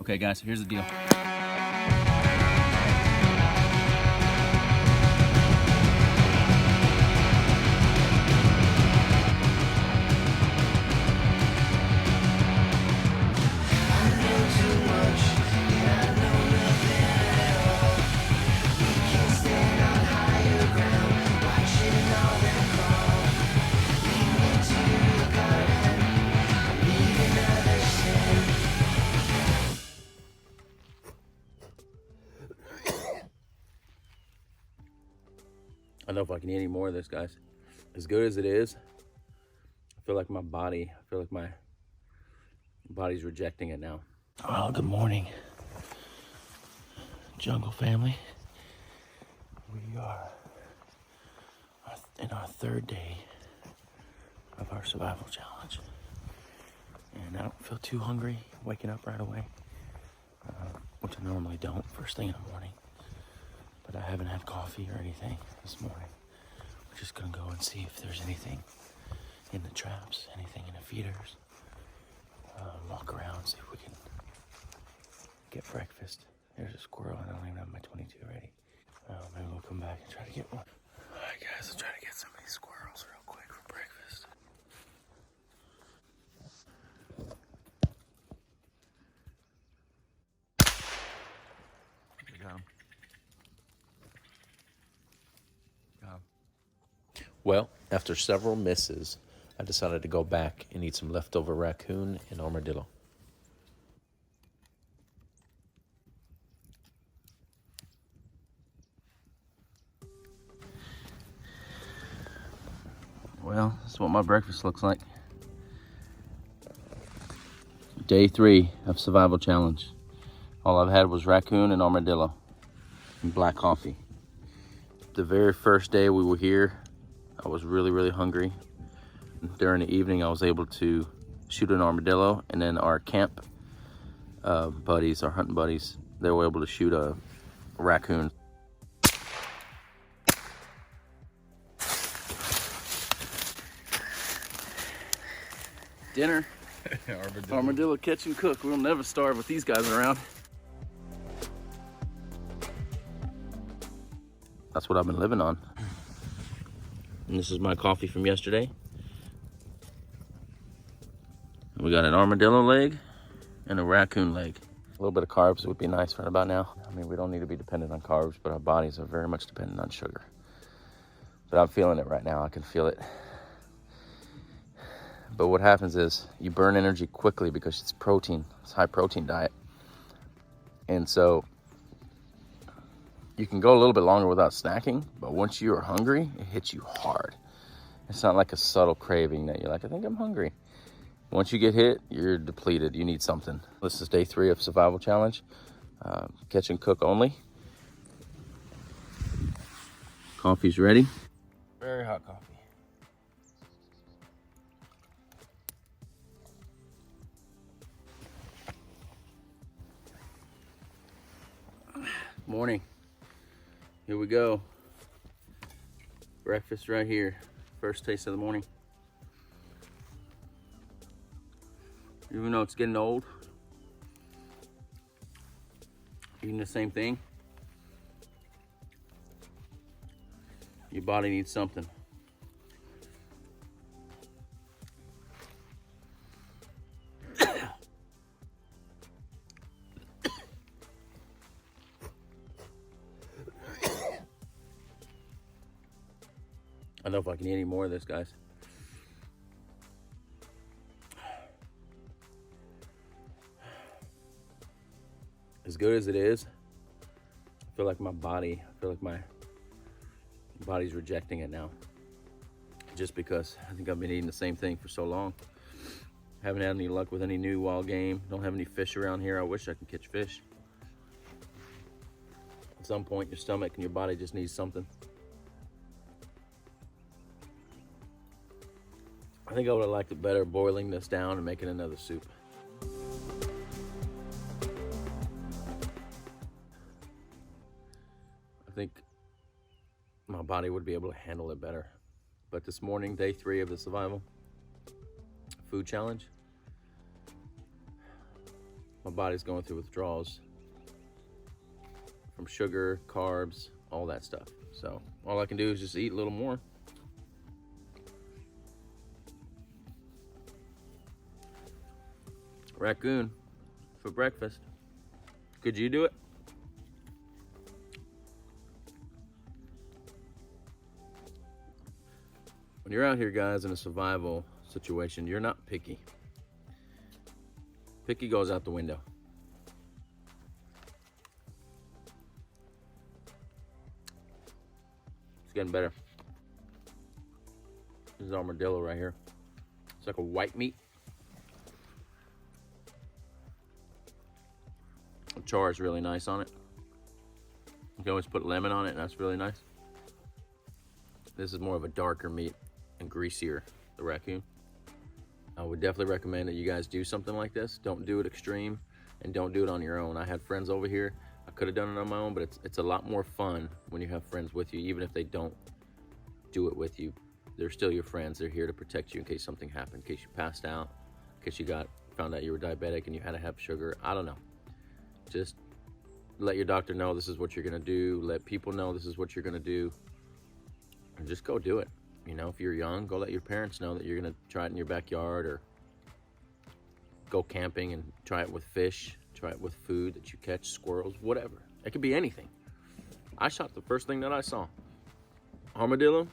Okay guys, here's the deal. I don't know if I can eat any more of this, guys. As good as it is, I feel like my body's rejecting it now. Well, good morning, jungle family. We are in our third day of our survival challenge. And I don't feel too hungry waking up right away, which I normally don't first thing in the morning. But I haven't had coffee or anything this morning. We're just gonna go and see if there's anything in the traps, anything in the feeders. Walk around, see if we can get breakfast. There's a squirrel, and I don't even have my 22 ready. Maybe we'll come back and try to get one. All right, guys, let's try to get some of these squirrels real quick for breakfast. Got 'em. Well, after several misses, I decided to go back and eat some leftover raccoon and armadillo. Well, this is what my breakfast looks like. Day 3 of survival challenge. All I've had was raccoon and armadillo and black coffee. The very first day we were here, I was really hungry. During the evening, I was able to shoot an armadillo, and then our camp buddies, our hunting buddies, they were able to shoot a raccoon. Dinner, armadillo catch and cook. We'll never starve with these guys around. That's what I've been living on. And this is my coffee from yesterday. We got an armadillo leg and a raccoon leg. A little bit of carbs would be nice right about now. I mean, we don't need to be dependent on carbs, but our bodies are very much dependent on sugar. But I'm feeling it right now. I can feel it. But what happens is you burn energy quickly because it's protein. It's a high protein diet. And so you can go a little bit longer without snacking, but once you're hungry, it hits you hard. It's not like a subtle craving that you're like, I think I'm hungry. Once you get hit, you're depleted. You need something. This is day 3 of survival challenge. Catch and cook only. Coffee's ready. Very hot coffee. Morning. Here we go. Breakfast right here. First taste of the morning. Even though it's getting old, eating the same thing, your body needs something. I don't know if I can eat any more of this, guys. As good as it is, I feel like my body's rejecting it now. Just because I think I've been eating the same thing for so long. Haven't had any luck with any new wild game. Don't have any fish around here. I wish I could catch fish. At some point, your stomach and your body just needs something. I think I would have liked it better boiling this down and making another soup. I think my body would be able to handle it better. But this morning, day 3 of the survival food challenge, my body's going through withdrawals from sugar, carbs, all that stuff. So all I can do is just eat a little more. Raccoon for breakfast. Could you do it? When you're out here, guys, in a survival situation, you're not picky. Picky goes out the window. It's getting better. This is armadillo right here. It's like a white meat. The char is really nice on it. You can always put lemon on it, and that's really nice. This is more of a darker meat and greasier, the raccoon. I would definitely recommend that you guys do something like this. Don't do it extreme, and don't do it on your own. I had friends over here. I could have done it on my own, but it's a lot more fun when you have friends with you, even if they don't do it with you. They're still your friends. They're here to protect you in case something happened, in case you passed out, in case you found out you were diabetic and you had to have sugar. I don't know. Just let your doctor know this is what you're gonna do. Let people know this is what you're gonna do, and just go do it. You know, if you're young, go let your parents know that you're gonna try it in your backyard, or go camping and try it with fish, try it with food that you catch, squirrels, whatever. It could be anything. I shot the first thing that I saw. Armadillo,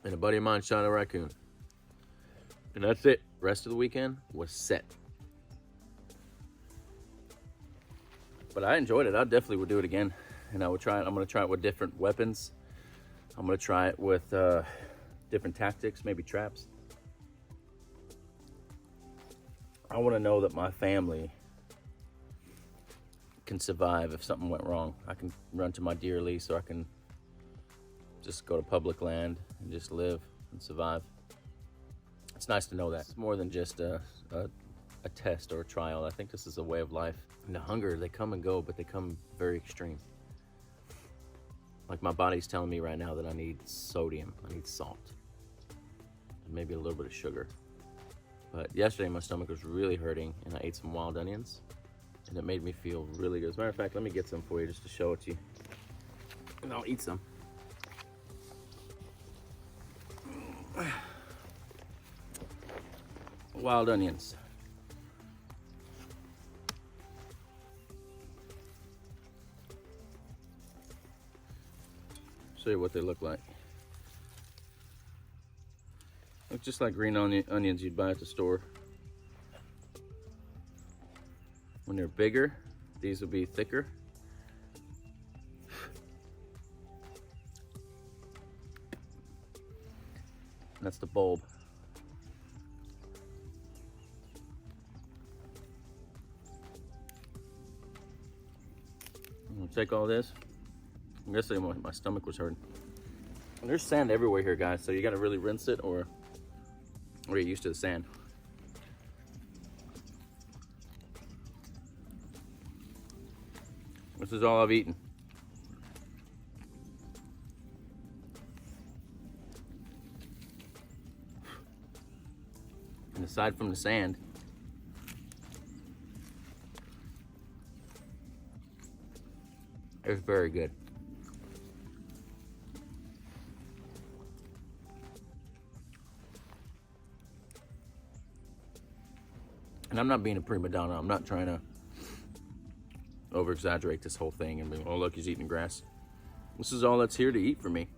and a buddy of mine shot a raccoon. And that's it. Rest of the weekend was set. But I enjoyed it. I definitely would do it again. And I would try it. I'm gonna try it with different weapons. I'm gonna try it with different tactics, maybe traps. I wanna know that my family can survive if something went wrong. I can run to my deer lease, or I can just go to public land and just live and survive. It's nice to know that. It's more than just a test or a trial. I think this is a way of life. And the hunger, they come and go, but they come very extreme. Like my body's telling me right now that I need sodium, I need salt, and maybe a little bit of sugar. But yesterday my stomach was really hurting, and I ate some wild onions, and it made me feel really good. As a matter of fact, let me get some for you just to show it to you. And I'll eat some. Wild onions. Show you what they look like. Look just like green onions you'd buy at the store. When they're bigger, these will be thicker. That's the bulb. I'm gonna take all this. I guess my stomach was hurting. And there's sand everywhere here, guys, so you gotta really rinse it, or you're used to the sand. This is all I've eaten. And aside from the sand, it's very good. And I'm not being a prima donna. I'm not trying to over exaggerate this whole thing and be, oh look, he's eating grass. This is all that's here to eat for me.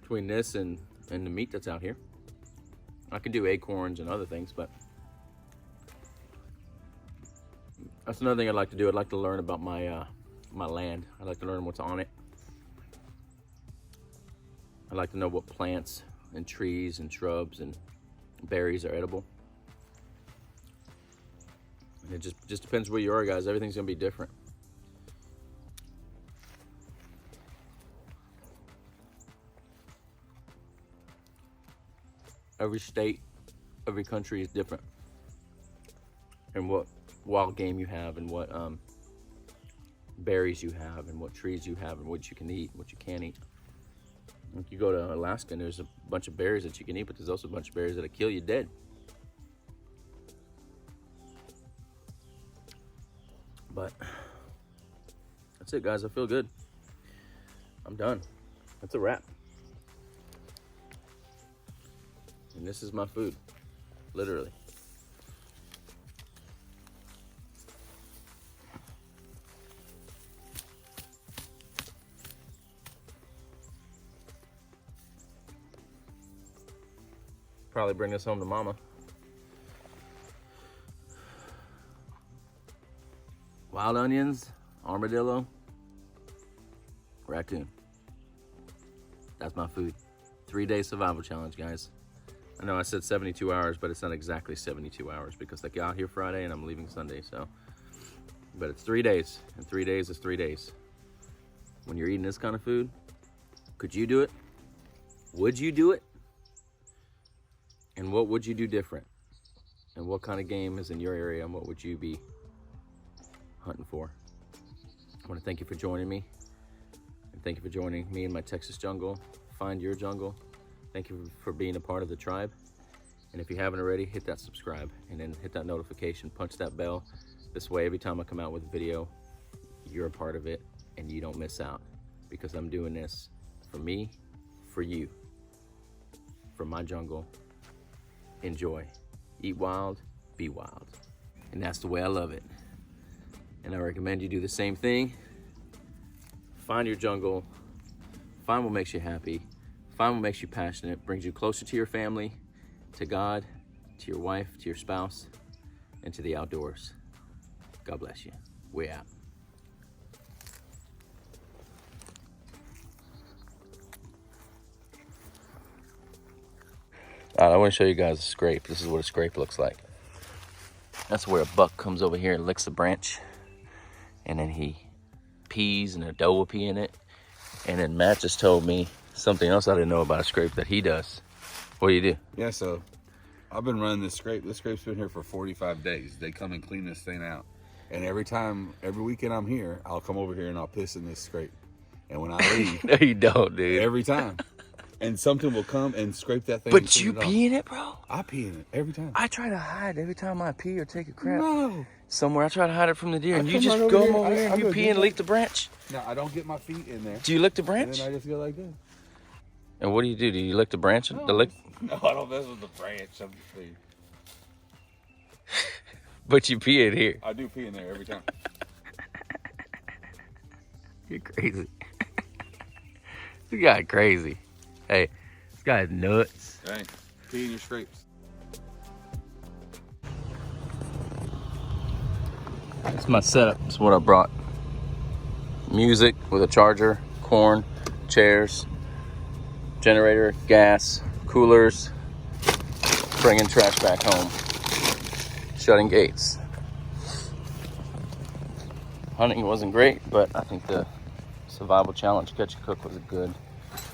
Between this and the meat that's out here. I could do acorns and other things, but that's another thing I'd like to do. I'd like to learn about my my land. I'd like to learn what's on it. I'd like to know what plants and trees and shrubs and berries are edible. And it just depends where you are, guys. Everything's gonna be different. Every state, every country is different. And what wild game you have, and what berries you have, and what trees you have, and what you can eat, what you can't eat. Like you go to Alaska and there's a bunch of berries that you can eat, but there's also a bunch of berries that'll kill you dead. But that's it, guys. I feel good. I'm done. That's a wrap. And this is my food, literally. Probably bring this home to mama. Wild onions, armadillo, raccoon. That's my food. 3-day survival challenge, guys. I know I said 72 hours, but it's not exactly 72 hours because I got here Friday and I'm leaving Sunday, so. But it's 3 days, and 3 days is 3 days. When you're eating this kind of food, could you do it? Would you do it? And what would you do different? And what kind of game is in your area and what would you be hunting for? I want to thank you for joining me. And thank you for joining me in my Texas jungle. Find your jungle. Thank you for being a part of the tribe. And if you haven't already, hit that subscribe and then hit that notification, punch that bell. This way, every time I come out with a video, you're a part of it and you don't miss out because I'm doing this for me, for you, for my jungle. Enjoy. Eat wild, be wild. And that's the way I love it. And I recommend you do the same thing. Find your jungle, find what makes you happy, find what makes you passionate, brings you closer to your family, to God, to your wife, to your spouse, and to the outdoors. God bless you. We out. All right, I want to show you guys a scrape. This is what a scrape looks like. That's where a buck comes over here and licks the branch, and then he pees, and a doe will pee in it. And then Matt just told me something else I didn't know about a scrape that he does. What do you do? Yeah, so I've been running this scrape. This scrape's been here for 45 days. They come and clean this thing out. And every weekend I'm here, I'll come over here and I'll piss in this scrape. And when I leave... No, you don't, dude. Every time. And something will come and scrape that thing. But you pee in it, bro? I pee in it every time. I try to hide every time I pee or take a crap. No. Somewhere I try to hide it from the deer, and you just go over here and you pee and lick the branch. No, I don't get my feet in there. Do you lick the branch? And then I just go like this. And what do? Do you lick the branch? No, the lick? No, I don't mess with the branch. I'm just peeing. But you pee in here. I do pee in there every time. You're crazy. This guy crazy. Hey, this guy's nuts. Hey, pee in your scrapes. That's my setup. That's what I brought. Music with a charger, corn, chairs, generator, gas, coolers, bringing trash back home, shutting gates. Hunting wasn't great, but I think the survival challenge catch and cook was a good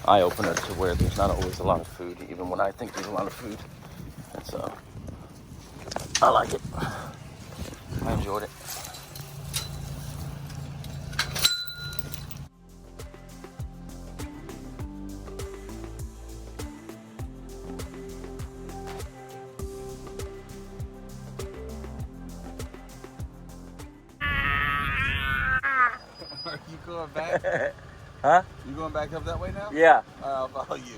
eye-opener to where there's not always a lot of food, even when I think there's a lot of food. And so, I like it. I enjoyed it. Are you going back? Huh? You going back up that way now? Yeah. I'll follow you.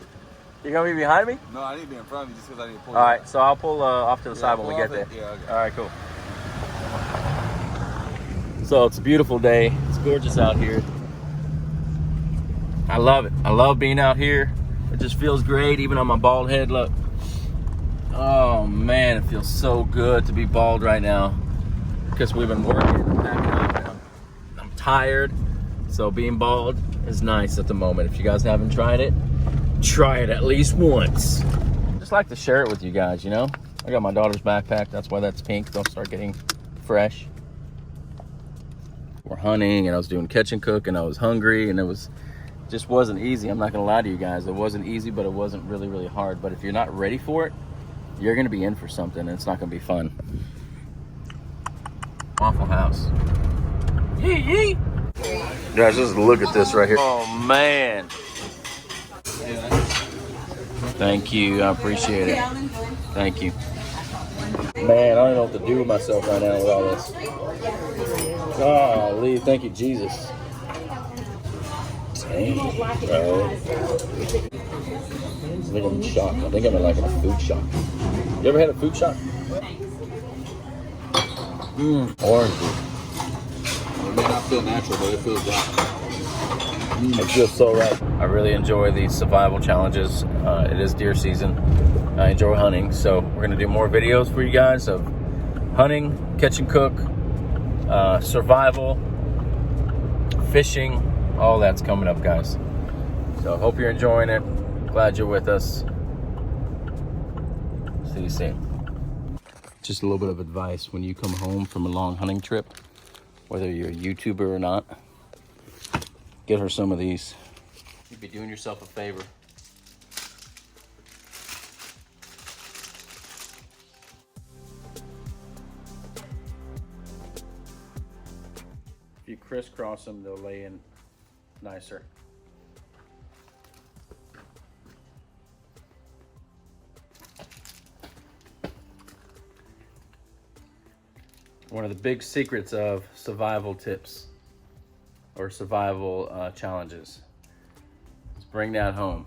You're gonna be behind me? No, I need to be in front of you just because I need to pull All you right, back. so I'll pull off to the side when we get there. Yeah, okay. All right, cool. So it's a beautiful day. It's gorgeous out here. I love it. I love being out here. It just feels great, even on my bald head. Look. Oh man, it feels so good to be bald right now because we've been working and packing up, and I'm tired. So being bald is nice at the moment. If you guys haven't tried it, try it at least once. Just like to share it with you guys, you know? I got my daughter's backpack. That's why that's pink. Don't start getting fresh. We're hunting, and I was doing catch and cook, and I was hungry, and just wasn't easy. I'm not gonna lie to you guys. It wasn't easy, but it wasn't really, really hard. But if you're not ready for it, you're gonna be in for something, and it's not gonna be fun. Waffle House. Yee yee. Guys, just look at this right here. Oh man. Thank you, I appreciate it. Thank you. Man, I don't know what to do with myself right now with all this. Golly, thank you, Jesus. Dang, bro. I think I'm shocked. I think I'm like in a food shock. You ever had a food shock? Orange juice. It may not feel natural, but it feels right. It feels so right. I really enjoy these survival challenges. It is deer season. I enjoy hunting, so we're gonna do more videos for you guys of hunting, catch and cook, survival, fishing, all that's coming up, guys. So hope you're enjoying it. Glad you're with us. See you soon. Just a little bit of advice when you come home from a long hunting trip, whether you're a YouTuber or not, get her some of these. You'd be doing yourself a favor. If you crisscross them, they'll lay in nicer. One of the big secrets of survival tips or survival challenges is bring that home.